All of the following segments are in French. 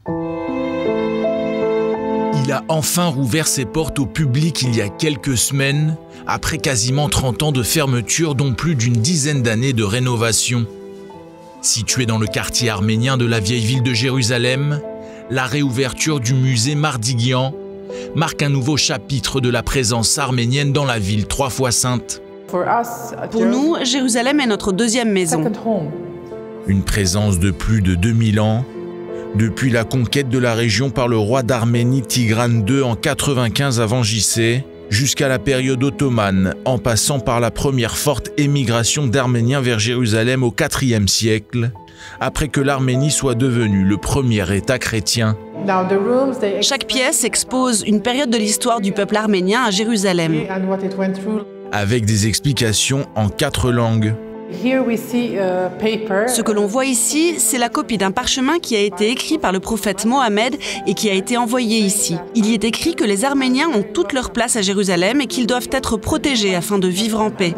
Il a enfin rouvert ses portes au public il y a quelques semaines, après quasiment 30 ans de fermeture, dont plus d'une dizaine d'années de rénovation. Situé dans le quartier arménien de la vieille ville de Jérusalem, la réouverture du musée Mardigian marque un nouveau chapitre de la présence arménienne dans la ville 3 fois sainte. Pour nous, Jérusalem est notre deuxième maison. Une présence de plus de 2000 ans, depuis la conquête de la région par le roi d'Arménie Tigrane II en 95 avant JC, jusqu'à la période ottomane, en passant par la première forte émigration d'Arméniens vers Jérusalem au IVe siècle, après que l'Arménie soit devenue le premier État chrétien. Chaque pièce expose une période de l'histoire du peuple arménien à Jérusalem, avec des explications en 4 langues. Ce que l'on voit ici, c'est la copie d'un parchemin qui a été écrit par le prophète Mohammed et qui a été envoyé ici. Il y est écrit que les Arméniens ont toute leur place à Jérusalem et qu'ils doivent être protégés afin de vivre en paix.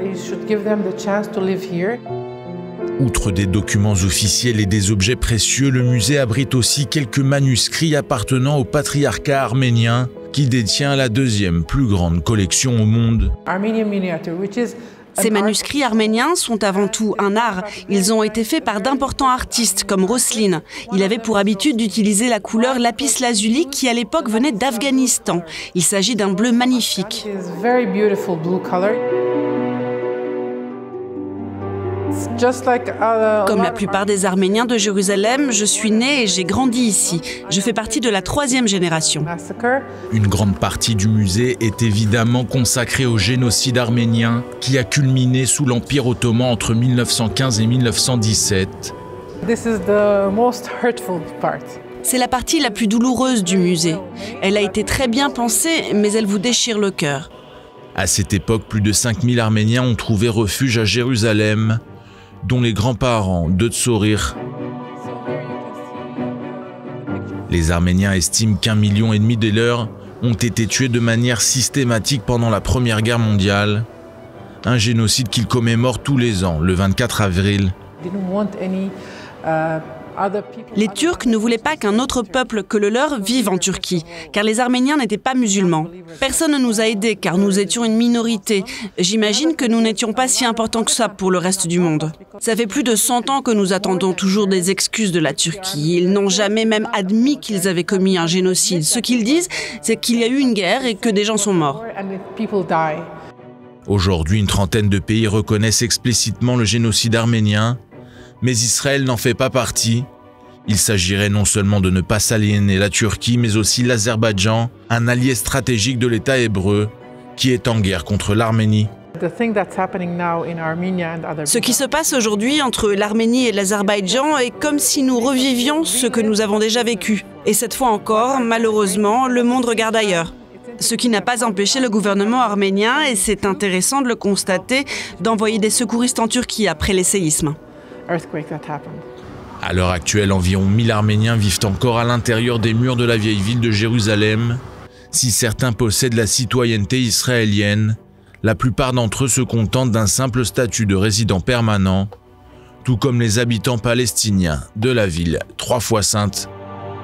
Outre des documents officiels et des objets précieux, le musée abrite aussi quelques manuscrits appartenant au patriarcat arménien, qui détient la deuxième plus grande collection au monde. Ces manuscrits arméniens sont avant tout un art. Ils ont été faits par d'importants artistes comme Roslin. Il avait pour habitude d'utiliser la couleur lapis lazuli qui à l'époque venait d'Afghanistan. Il s'agit d'un bleu magnifique. Comme la plupart des Arméniens de Jérusalem, je suis né et j'ai grandi ici. Je fais partie de la 3e génération. Une grande partie du musée est évidemment consacrée au génocide arménien qui a culminé sous l'Empire ottoman entre 1915 et 1917. C'est la partie la plus douloureuse du musée. Elle a été très bien pensée, mais elle vous déchire le cœur. À cette époque, plus de 5000 Arméniens ont trouvé refuge à Jérusalem, dont les grands-parents de Tsorir. Les Arméniens estiment qu'1,5 million des leurs ont été tués de manière systématique pendant la Première Guerre mondiale, un génocide qu'ils commémorent tous les ans, le 24 avril. Les Turcs ne voulaient pas qu'un autre peuple que le leur vive en Turquie, car les Arméniens n'étaient pas musulmans. Personne ne nous a aidés, car nous étions une minorité. J'imagine que nous n'étions pas si importants que ça pour le reste du monde. Ça fait plus de 100 ans que nous attendons toujours des excuses de la Turquie. Ils n'ont jamais même admis qu'ils avaient commis un génocide. Ce qu'ils disent, c'est qu'il y a eu une guerre et que des gens sont morts. Aujourd'hui, une trentaine de pays reconnaissent explicitement le génocide arménien, mais Israël n'en fait pas partie. Il s'agirait non seulement de ne pas s'aliéner la Turquie, mais aussi l'Azerbaïdjan, un allié stratégique de l'État hébreu, qui est en guerre contre l'Arménie. Ce qui se passe aujourd'hui entre l'Arménie et l'Azerbaïdjan est comme si nous revivions ce que nous avons déjà vécu. Et cette fois encore, malheureusement, le monde regarde ailleurs. Ce qui n'a pas empêché le gouvernement arménien, et c'est intéressant de le constater, d'envoyer des secouristes en Turquie après les séismes. À l'heure actuelle, environ 1000 Arméniens vivent encore à l'intérieur des murs de la vieille ville de Jérusalem. Si certains possèdent la citoyenneté israélienne, la plupart d'entre eux se contentent d'un simple statut de résident permanent, tout comme les habitants palestiniens de la ville 3 fois sainte.